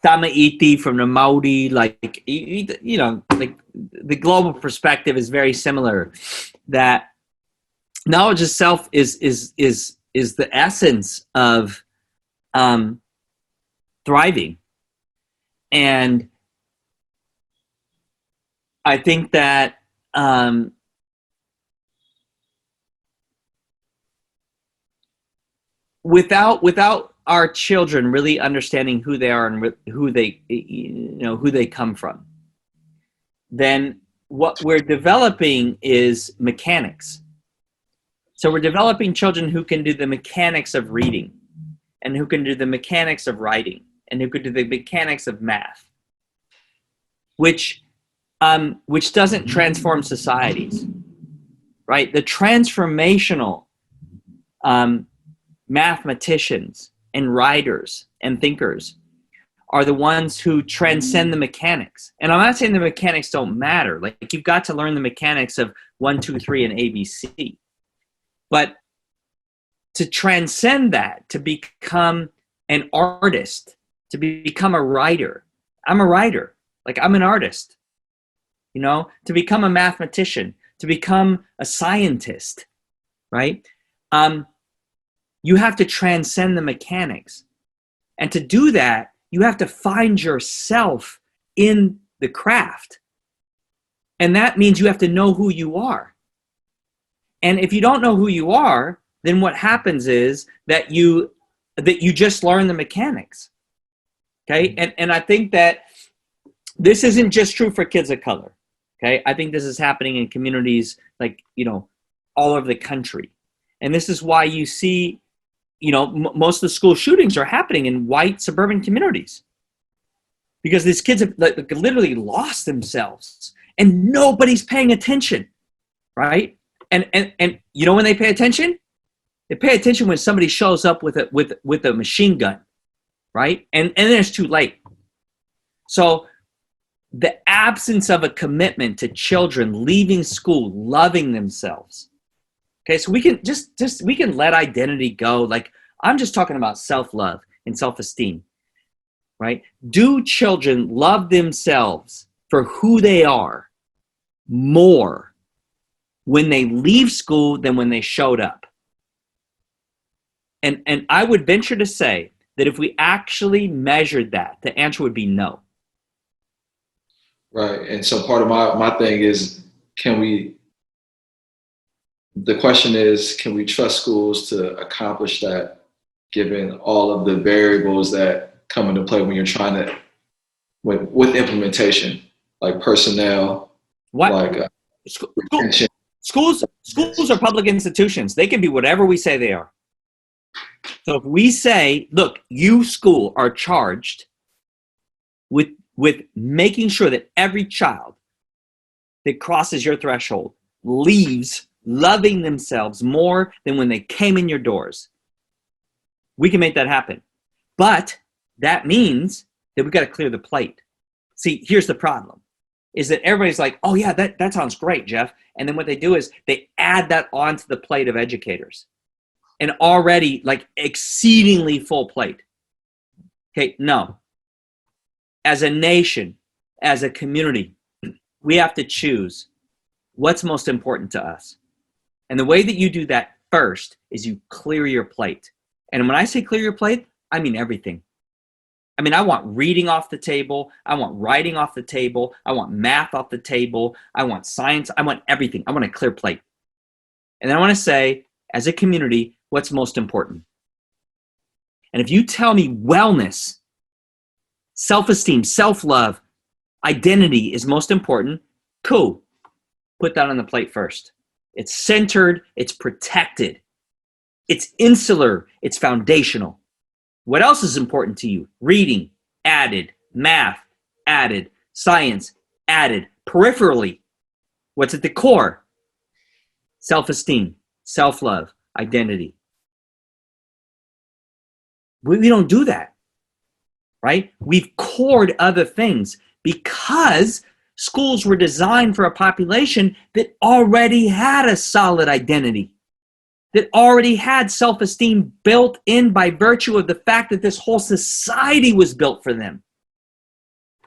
Tamaiti from the Maori, like, like the global perspective is very similar. That knowledge of self is the essence of thriving. And I think that without our children really understanding who they are and who they come from, then what we're developing is mechanics. So we're developing children who can do the mechanics of reading, and who can do the mechanics of writing, and who can do the mechanics of math, which doesn't transform societies, right? The transformational mathematicians and writers and thinkers are the ones who transcend the mechanics. And I'm not saying the mechanics don't matter. Like, you've got to learn the mechanics of 1, 2, 3 and ABC. But to transcend that, to become an artist, to become a writer. I'm a writer. Like, I'm an artist. To become a mathematician, to become a scientist, right? You have to transcend the mechanics. And to do that, you have to find yourself in the craft. And that means you have to know who you are. And if you don't know who you are, then what happens is that you just learn the mechanics. Okay? And I think that this isn't just true for kids of color. Okay? I think this is happening in communities like, all over the country. And this is why you see, most of the school shootings are happening in white suburban communities. Because these kids have literally lost themselves and nobody's paying attention, right? And when they pay attention? They pay attention when somebody shows up with a machine gun, right? And then it's too late. So the absence of a commitment to children leaving school, loving themselves. Okay, so we can we can let identity go. Like, I'm just talking about self-love and self-esteem, right? Do children love themselves for who they are more when they leave school than when they showed up? And I would venture to say that if we actually measured that, the answer would be no. Right. And so part of my thing is, the question is, can we trust schools to accomplish that, given all of the variables that come into play when you're trying to, with implementation, like personnel, what? like retention. Schools are public institutions. They can be whatever we say they are. So if we say, look, you school are charged with making sure that every child that crosses your threshold leaves loving themselves more than when they came in your doors, we can make that happen. But that means that we've got to clear the plate. See, here's the problem, is that everybody's like, oh yeah, that sounds great, Jeff. And then what they do is they add that onto the plate of educators. an already like exceedingly full plate. Okay, no. As a nation, as a community, we have to choose what's most important to us. And the way that you do that first is you clear your plate. And when I say clear your plate, I mean everything. I mean, I want reading off the table. I want writing off the table. I want math off the table. I want science. I want everything. I want a clear plate. And then I want to say, as a community, what's most important? And if you tell me wellness, self-esteem, self-love, identity is most important, cool. Put that on the plate first. It's centered. It's protected. It's insular. It's foundational. What else is important to you? Reading, added. Math, added. Science, added. Peripherally, what's at the core? Self-esteem, self-love, identity. We don't do that, right? We've cored other things because schools were designed for a population that already had a solid identity, that already had self-esteem built in by virtue of the fact that this whole society was built for them.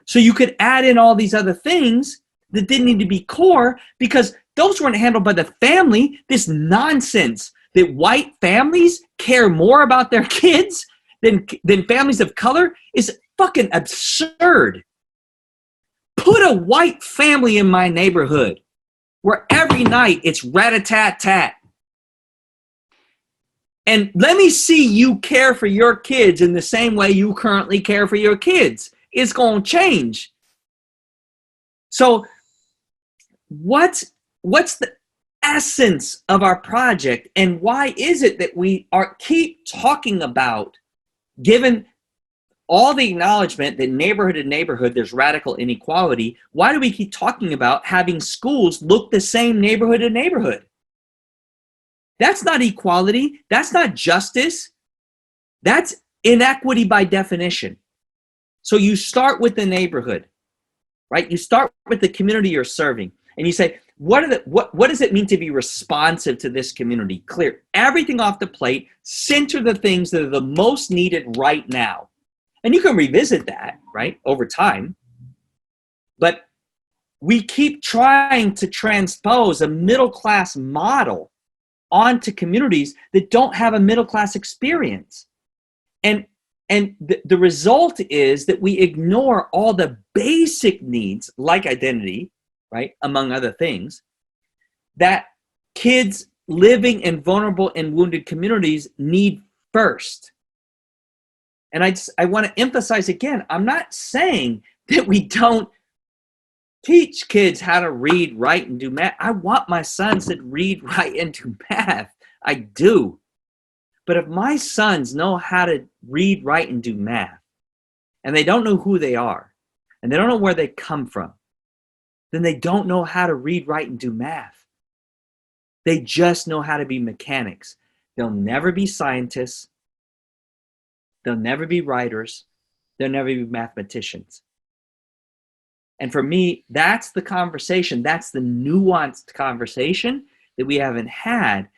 So you could add in all these other things that didn't need to be core because those weren't handled by the family. This nonsense that white families care more about their kids than families of color is fucking absurd. Put a white family in my neighborhood where every night it's rat-a-tat-tat. And let me see you care for your kids in the same way you currently care for your kids. It's going to change. So what's the essence of our project, and why is it that we keep talking about, given all the acknowledgement that neighborhood to neighborhood there's radical inequality, why do we keep talking about having schools look the same neighborhood to neighborhood? That's not equality. That's not justice. That's inequity by definition. So you start with the neighborhood, right? You start with the community you're serving, and you say, what does it mean to be responsive to this community? Clear everything off the plate, center the things that are the most needed right now. And you can revisit that, right, over time. But we keep trying to transpose a middle-class model onto communities that don't have a middle-class experience. And the result is that we ignore all the basic needs, like identity, right, among other things, that kids living in vulnerable and wounded communities need first. And I want to emphasize again, I'm not saying that we don't teach kids how to read, write, and do math. I want my sons to read, write, and do math. I do. But if my sons know how to read, write, and do math, and they don't know who they are, and they don't know where they come from, then they don't know how to read, write, and do math. They just know how to be mechanics. They'll never be scientists. They'll never be writers. They'll never be mathematicians. And for me, that's the conversation. That's the nuanced conversation that we haven't had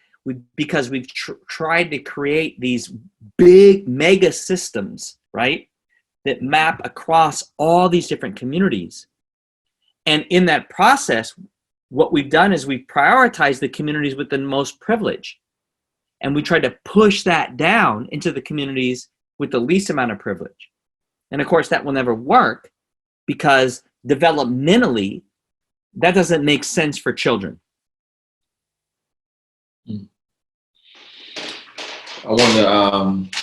because we've tried to create these big mega systems, right, that map across all these different communities. And in that process, what we've done is we've prioritized the communities with the most privilege. And we tried to push that down into the communities with the least amount of privilege. And of course, that will never work because developmentally, that doesn't make sense for children. I want to,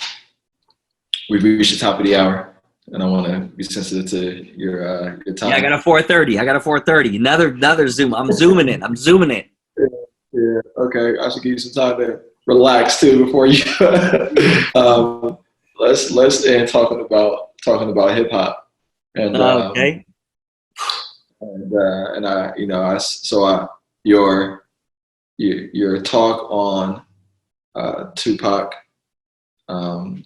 we've reached the top of the hour, and I want to be sensitive to your time. Yeah, I got a 4:30. Another Zoom. I'm zooming in. Yeah. Okay. I should give you some time to relax too before you. Let's end talking about hip hop. And okay. And I, your talk on Tupac, I'm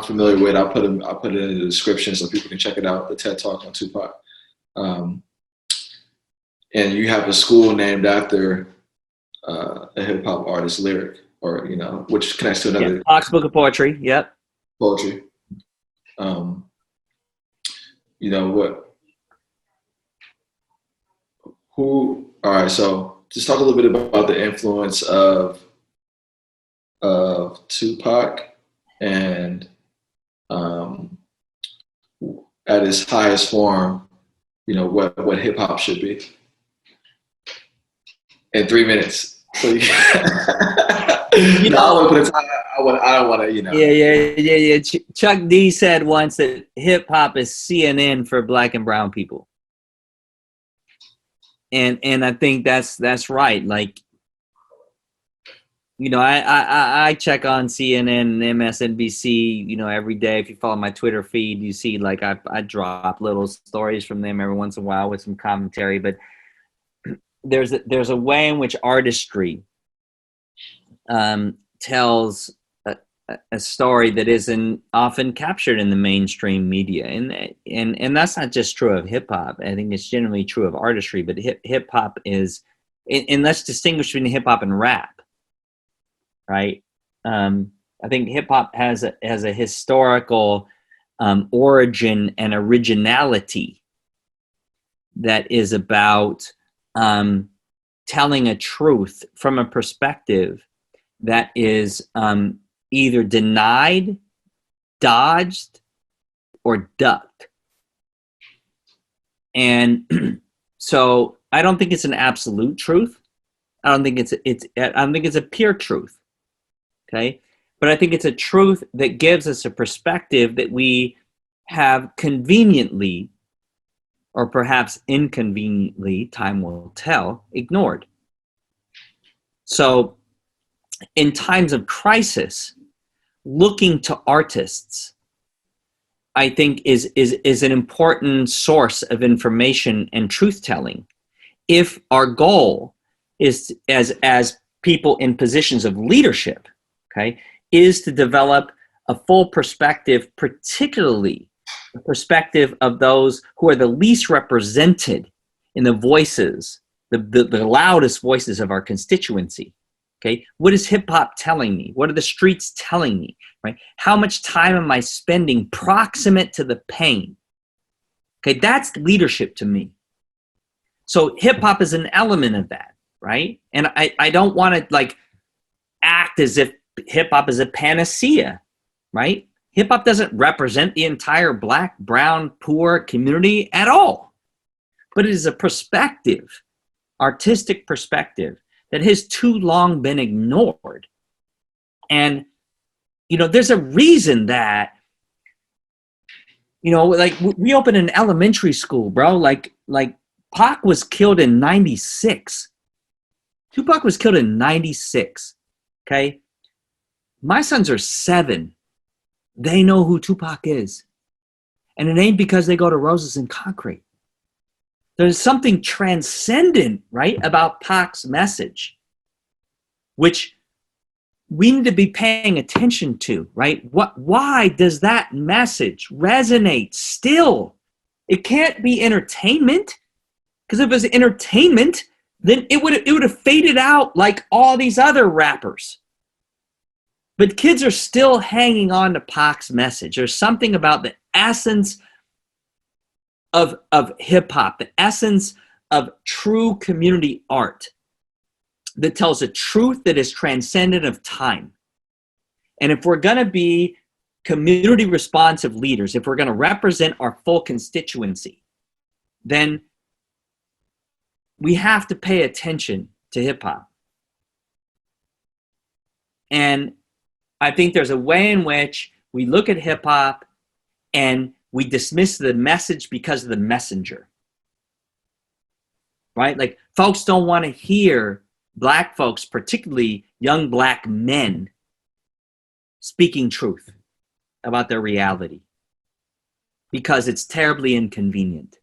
familiar with. I'll put it in the description so people can check it out. The TED Talk on Tupac, and you have a school named after a hip hop artist, Lyric or, you know, which connects to another Pac's Book of Poetry. Yep. poetry. You know what? All right. So just talk a little bit about the influence of Tupac and at its highest form, you know, what hip hop should be in 3 minutes. So you You no, I know, want to put a time. I don't want to, you know. yeah. Chuck D said once that hip hop is CNN for Black and brown people, and I think that's right. Like, you know, I check on CNN and MSNBC, you know, every day. If you follow my Twitter feed, you see like I drop little stories from them every once in a while with some commentary. But there's a way in which artistry tells a story that isn't often captured in the mainstream media, and that's not just true of hip hop. I think it's generally true of artistry. But hip hop is, and let's distinguish between hip hop and rap. Right. I think hip hop has a historical origin and originality that is about telling a truth from a perspective that is either denied, dodged, or ducked. And so I don't think it's an absolute truth. I don't think it's a pure truth. Okay, but I think it's a truth that gives us a perspective that we have conveniently, or perhaps inconveniently, time will tell, ignored. So in times of crisis, looking to artists, I think is an important source of information and truth-telling. If our goal is, as people in positions of leadership, okay, is to develop a full perspective, particularly the perspective of those who are the least represented in the voices, the loudest voices of our constituency. Okay, what is hip hop telling me? What are the streets telling me? Right? How much time am I spending proximate to the pain? Okay, that's leadership to me. So hip hop is an element of that, right? And I don't want to like act as if hip hop is a panacea, right? Hip hop doesn't represent the entire Black, brown, poor community at all. But it is a perspective, artistic perspective, that has too long been ignored. And, you know, there's a reason that, you know, like we opened an elementary school, bro. Like Pac was killed in 96. Tupac was killed in 96. Okay. My sons are 7. They know who Tupac is. And it ain't because they go to Roses and Concrete. There's something transcendent, right, about Pac's message, which we need to be paying attention to, right? Why does that message resonate still? It can't be entertainment, because if it was entertainment, then it would have faded out like all these other rappers. But kids are still hanging on to Pac's message. There's something about the essence of hip-hop, the essence of true community art that tells a truth that is transcendent of time. And if we're going to be community responsive leaders, if we're going to represent our full constituency, then we have to pay attention to hip-hop. And I think there's a way in which we look at hip-hop and we dismiss the message because of the messenger, right? Like, folks don't want to hear Black folks, particularly young Black men, speaking truth about their reality because it's terribly inconvenient.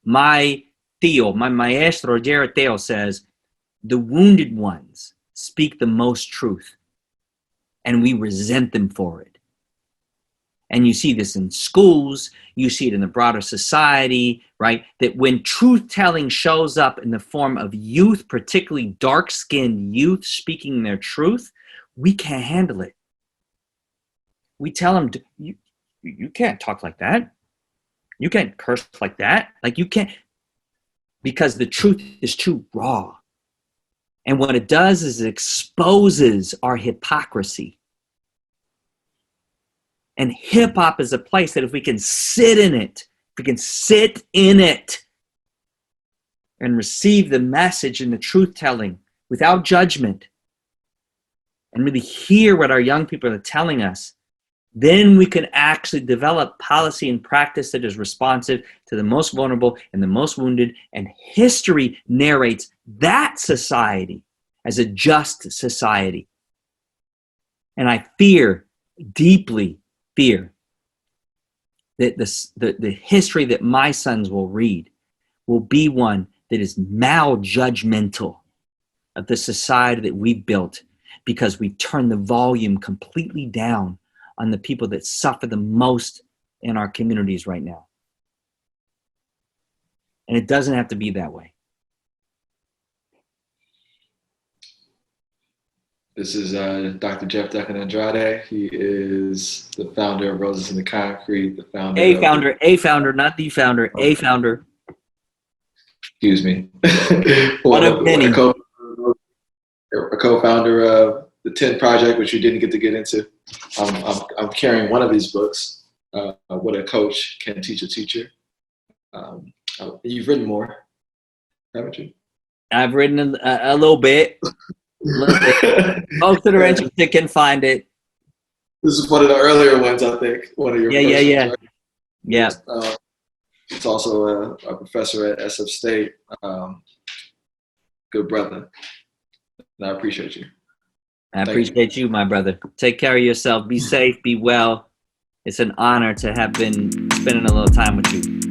My tío, my maestro, Jared Teo, says, the wounded ones speak the most truth, and we resent them for it. And you see this in schools, you see it in the broader society, right? That when truth-telling shows up in the form of youth, particularly dark-skinned youth speaking their truth, we can't handle it. We tell them, you can't talk like that. You can't curse like that. Like you can't, because the truth is too raw. And what it does is it exposes our hypocrisy. And hip hop is a place that if we can sit in it, and receive the message and the truth telling without judgment, and really hear what our young people are telling us, then we can actually develop policy and practice that is responsive to the most vulnerable and the most wounded. And history narrates that society as a just society. And I deeply fear that the history that my sons will read will be one that is maljudgmental of the society that we've built, because we turn the volume completely down on the people that suffer the most in our communities right now. And it doesn't have to be that way. This is Dr. Jeff Duncan-Andrade. He is the founder of Roses in the Concrete, the founder A founder, not the founder, a founder. Excuse me. One of many. A co-founder of the 10 Project, which you didn't get to get into. I'm carrying one of these books, What a Coach Can Teach a Teacher. You've written more, haven't you? I've written a little bit. Folks that are interested can find it. This is one of the earlier ones, I think. One of your first ones, right? Yeah. It's also a professor at SF State. Good brother. And I appreciate you. I appreciate you, my brother. Take care of yourself. Be safe. Be well. It's an honor to have been spending a little time with you.